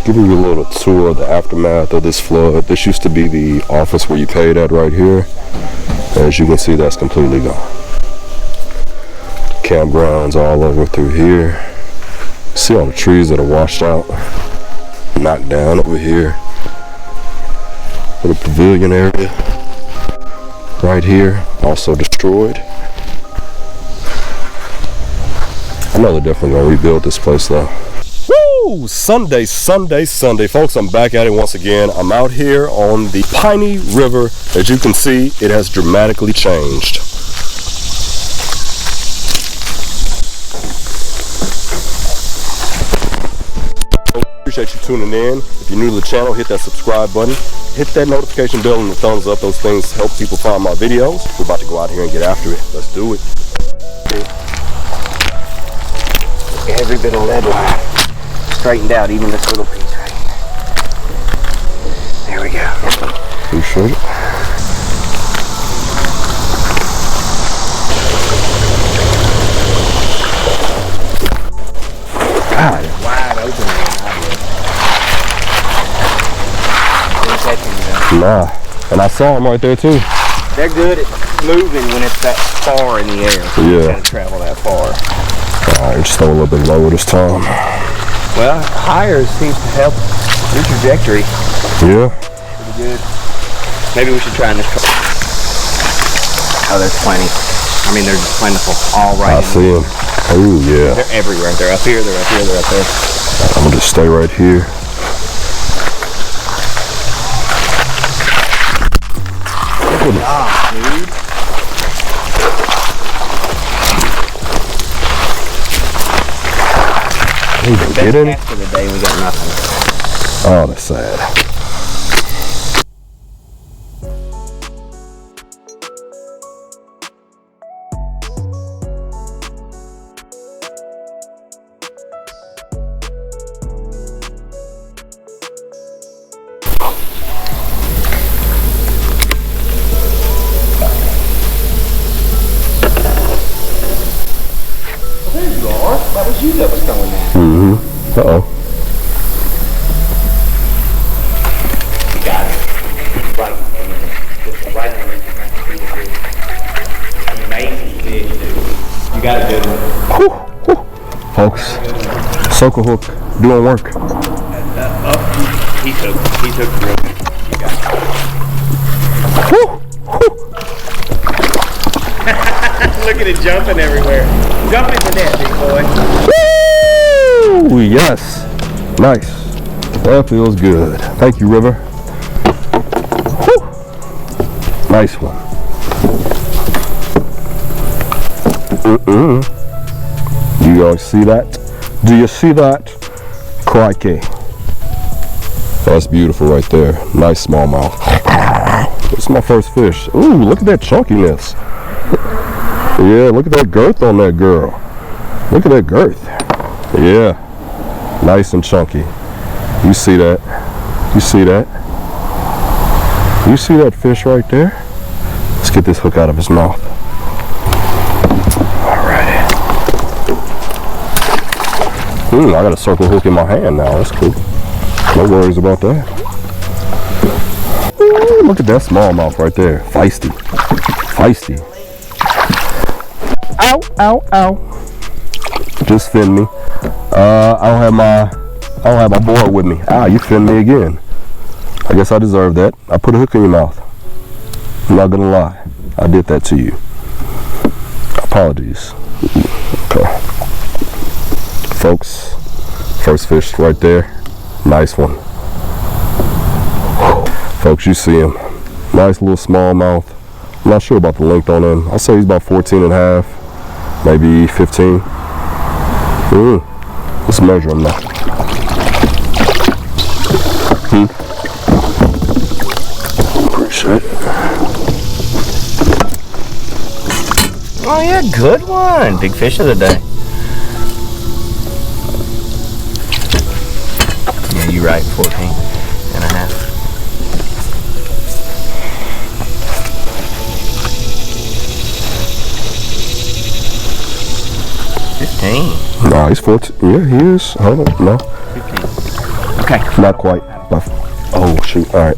giving you a little tour of the aftermath of this flood. This used to be the office where you paid at right here. As you can see, that's completely gone. Campgrounds all over through here. See all the trees that are washed out, knocked down over here. Little pavilion area right here, also destroyed. I know they're definitely gonna rebuild this place though. Woo! Sunday, folks, I'm back at it once again. I'm out here on the Piney River. As you can see, it has dramatically changed. Appreciate you tuning in. If you're new to the channel, hit that subscribe button, hit that notification bell and the thumbs up. Those things help people find my videos. We're about to go out here and get after it. Let's do it. Every bit of lead line straightened out, even this little piece right here. There we go. Appreciate it. God, it's wide open there. Nah, and I saw them right there too. They're good at moving when it's that far in the air. So yeah. You gotta travel that far. Alright, just throw a little bit lower this time. Well, higher seems to help your trajectory. Yeah. Pretty good. Maybe we should try in this car. Oh, there's plenty. I mean, they're just plentiful. All right. I see them. Oh, yeah. They're everywhere. They're up here, they're up here, they're up there. I'm gonna just stay right here. Ah, dude. Get in. After the day, we got nothing. Oh, that's sad. That was you that was throwing that. Mm-hmm. Uh-oh. You got it. Right. Just right on it. Amazing fish, dude. You got a good one. Whew, whew. Folks, circle hook doing work. He took the rope. You got it. Whew, whew. Look at it jumping everywhere. Jump in the net, big boy. Woo! Yes. Nice. That feels good. Thank you, River. Whew. Nice one. You guys see that? Do you see that? Crikey. That's beautiful right there. Nice smallmouth. This is my first fish. Ooh, look at that chunkiness. Yeah, look at that girth on that girl. Look at that girth. Yeah. Nice and chunky. You see that? You see that? You see that fish right there? Let's get this hook out of his mouth. Alrighty. I got a circle hook in my hand now. That's cool. No worries about that. Ooh, look at that smallmouth right there. Feisty. Feisty. Ow, ow, ow. Just fin me. I don't have my board with me. Ah, you fin me again. I guess I deserve that. I put a hook in your mouth. I'm not gonna lie. I did that to you. Apologies. Okay. Folks, first fish right there. Nice one. Folks, you see him. Nice little smallmouth. I'm not sure about the length on him. I'll say he's about 14 and a half. Maybe 15. Let's measure him now. Appreciate it. Oh yeah, good one. Big fish of the day. Yeah, you're right, 14 and a half. Nah, he's 14. Yeah, he is. Hold on. No. 15. Okay. Not quite. Oh, shoot. All right.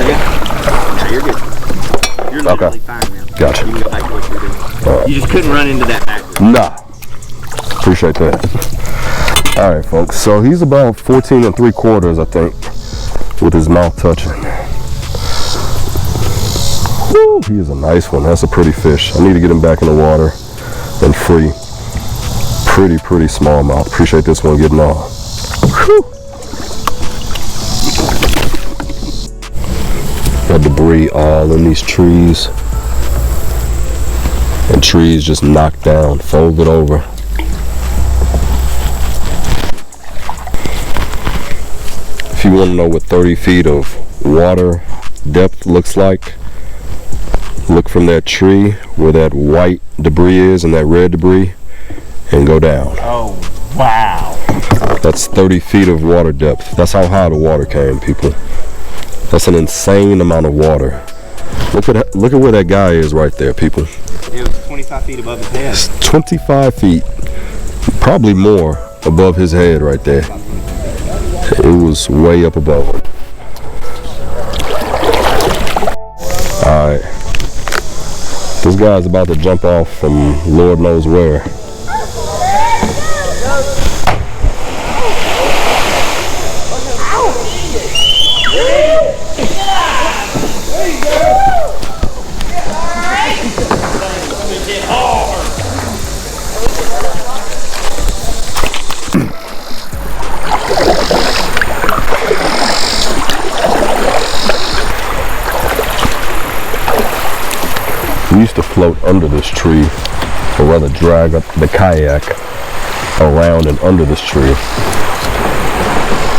Yeah, you're good. You're literally fine now. Gotcha. You can go back to what you're doing. You just couldn't run into that back. Nah. Appreciate that. All right, folks. So he's about 14 3/4, I think, with his mouth touching. Woo, he is a nice one. That's a pretty fish. I need to get him back in the water and free. Pretty small mouth. Appreciate this one getting on. Whew. Got debris all in these trees. And trees just knocked down, folded over. If you want to know what 30 feet of water depth looks like, look from that tree where that white debris is and that red debris and go down. Oh, wow. That's 30 feet of water depth. That's how high the water came, people. That's an insane amount of water. Look at where that guy is right there, people. It was 25 feet above his head. It's 25 feet, probably more, above his head right there. It was way up above him. Alright. This guy's about to jump off from Lord knows where. We used to float under this tree, or rather drag up the kayak around and under this tree.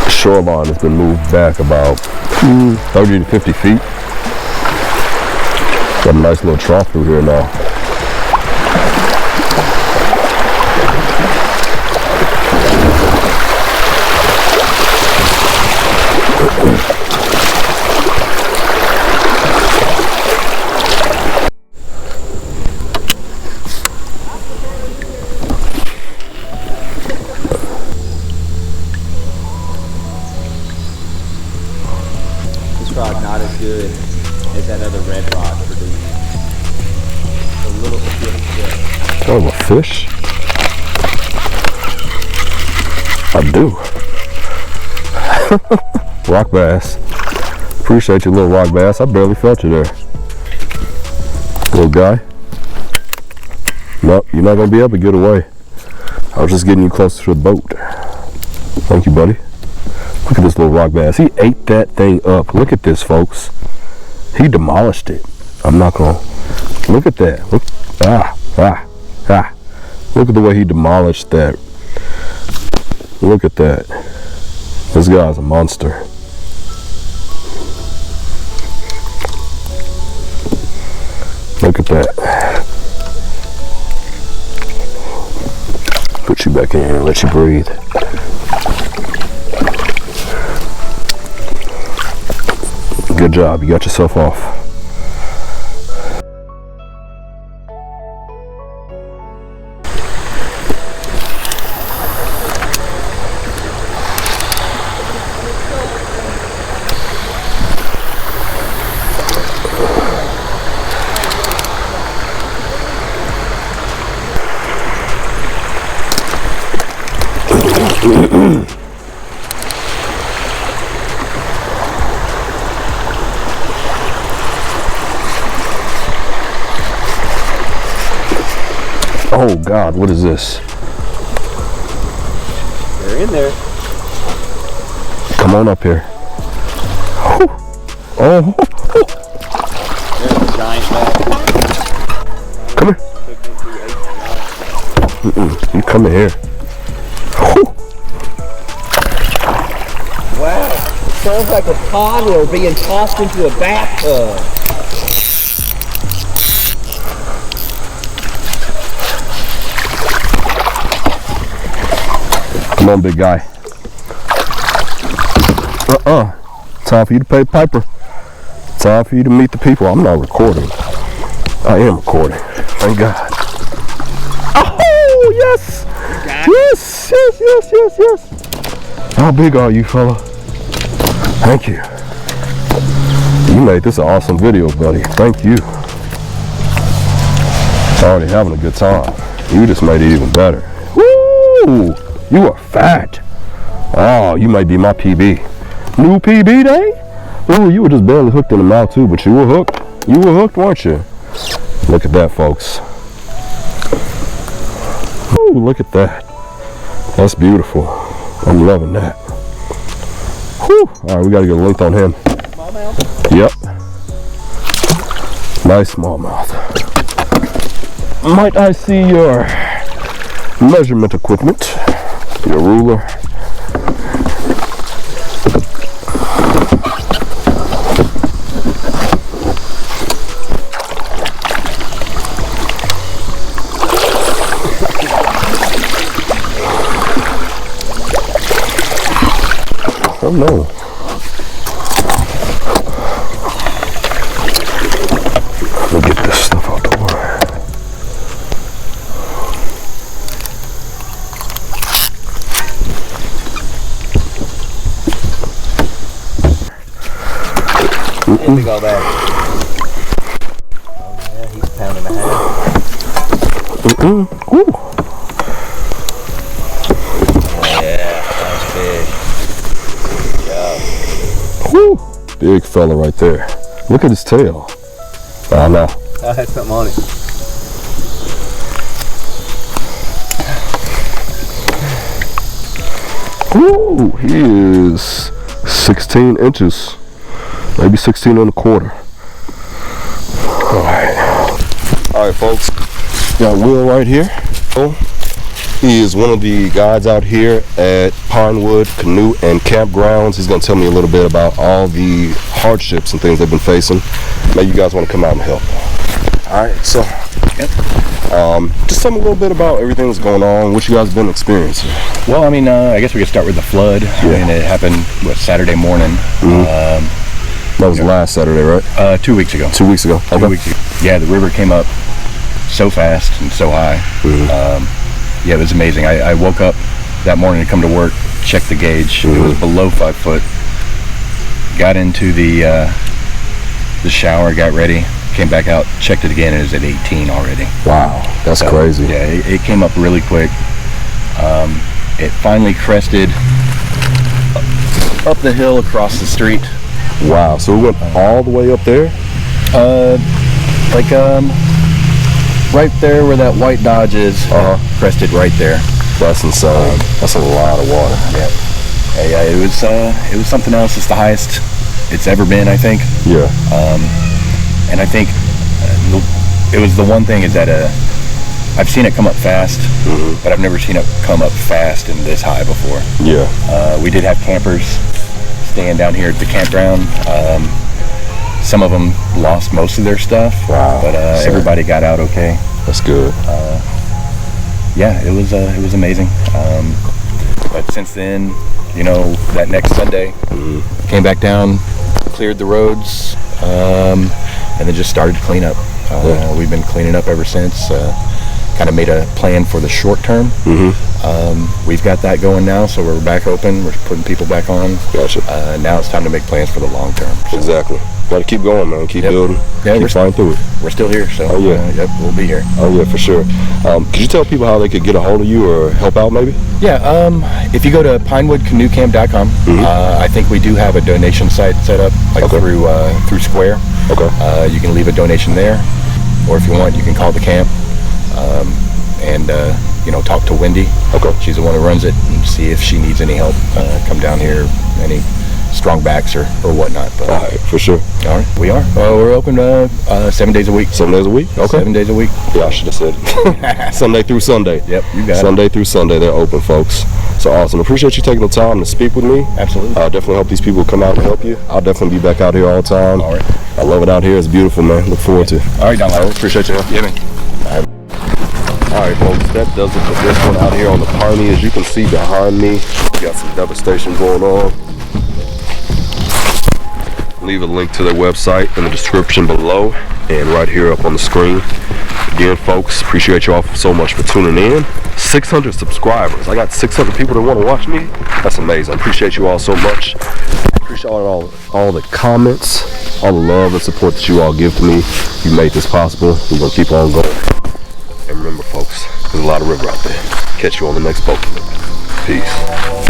The shoreline has been moved back about 30 to 50 feet. Got a nice little trough through here now. Not as good as that other red rod produced. A little bit of fish. Oh, a fish? I do. Rock bass. Appreciate you, little rock bass. I barely felt you there. Little guy. Nope, you're not going to be able to get away. I was just getting you closer to the boat. Thank you, buddy. Look at this little rock bass. He ate that thing up. Look at this, folks. He demolished it. I'm not gonna. Look at that. Look. Look at the way he demolished that. Look at that. This guy's a monster. Look at that. Put you back in here and let you breathe. Good job, you got yourself off. Oh God, what is this? They're in there. Come on up here. Oh. There's a giant bass. Come here. You come in here. Wow, it sounds like a toddler being tossed into a bathtub. Come on, big guy. Time for you to pay Piper. Time for you to meet the people. I'm not recording. I am recording. Thank God. Oh, yes. Yes. yes. How big are you, fella? Thank you. You made this an awesome video, buddy. Thank you. Already having a good time. You just made it even better. Woo! You are fat. Oh, you might be my PB. New PB day? Oh, you were just barely hooked in the mouth too, but you were hooked. You were hooked, weren't you? Look at that, folks. Oh, look at that. That's beautiful. I'm loving that. Whew. All right, we got to get a length on him. Smallmouth? Yep. Nice smallmouth. Might I see your measurement equipment? Your ruler? Oh no. Let me get this stuff out the way. Let me go back. Oh yeah, he's a pound and a half. Ooh. Yeah, nice fish. Yeah. Woo. Big fella right there. Look at his tail. I know. I had something on it. Ooh, he is 16 inches. Maybe 16 and a quarter. All right, folks. Got Will right here. He is one of the guides out here at Pinewood Canoe and Campgrounds. He's going to tell me a little bit about all the hardships and things they've been facing. Maybe you guys want to come out and help. All right, so just tell me a little bit about everything that's going on, what you guys have been experiencing. Well, I mean, I guess we could start with the flood. Yeah. I mean, it happened, Saturday morning. That was last Saturday, right? 2 weeks ago. 2 weeks ago. Okay. 2 weeks ago. Yeah, the river came up so fast and so high. Yeah, it was amazing. I woke up that morning to come to work, checked the gauge. It was below 5 foot. Got into the shower, got ready, came back out, checked it again, and it was at 18 already. Wow, that's crazy. Yeah, it came up really quick. It finally crested up the hill across the street. Wow, so it went all the way up there? Right there where that white Dodge is, crested right there. That's insane. That's a lot of water. Yeah, it was something else. It's the highest it's ever been, I think. Yeah. And I think it was the one thing is that I've seen it come up fast, but I've never seen it come up fast and this high before. Yeah. We did have campers staying down here at the campground. Some of them lost most of their stuff. Wow. But everybody got out okay. That's good. Yeah, it was amazing. But since then, you know, that next Sunday, came back down, cleared the roads, and then just started to clean up. We've been cleaning up ever since. Kind of made a plan for the short term. We've got that going now, so we're back open. We're putting people back on. Gotcha. Now it's time to make plans for the long term. So. Exactly. Got to keep going, man. Keep building. Yeah, keep flying through it. We're still here, so yep, we'll be here. Oh yeah, for sure. Could you tell people how they could get a hold of you or help out, maybe? Yeah. If you go to pinewoodcanoecamp.com, I think we do have a donation site set up, like through Square. Okay. You can leave a donation there, or if you want, you can call the camp and talk to Wendy. Okay. She's the one who runs it, and see if she needs any help. Come down here, any strong backs or whatnot. But, all right, for sure. All right, we are. We're open 7 days a week. 7 days a week? Okay. 7 days a week. Yeah, I should have said it. Sunday through Sunday. Yep, you got it. Sunday through Sunday, they're open, folks. So awesome. Appreciate you taking the time to speak with me. Absolutely. Definitely hope these people come out and help you. I'll definitely be back out here all the time. All right. I love it out here. It's beautiful, man. Look forward to it. All right, Don. Appreciate you. Yeah, man. All right, folks, that does it for this one out here on the Piney. As you can see behind me, we got some devastation going on. Leave a link to their website in the description below and right here up on the screen. Again, folks, appreciate y'all so much for tuning in. 600 subscribers. I got 600 people that want to watch me. That's amazing. I appreciate you all so much. Appreciate all the comments, all the love and support that you all give to me. You made this possible. We're going to keep on going. And remember, folks, there's a lot of river out there. Catch you on the next boat. Peace.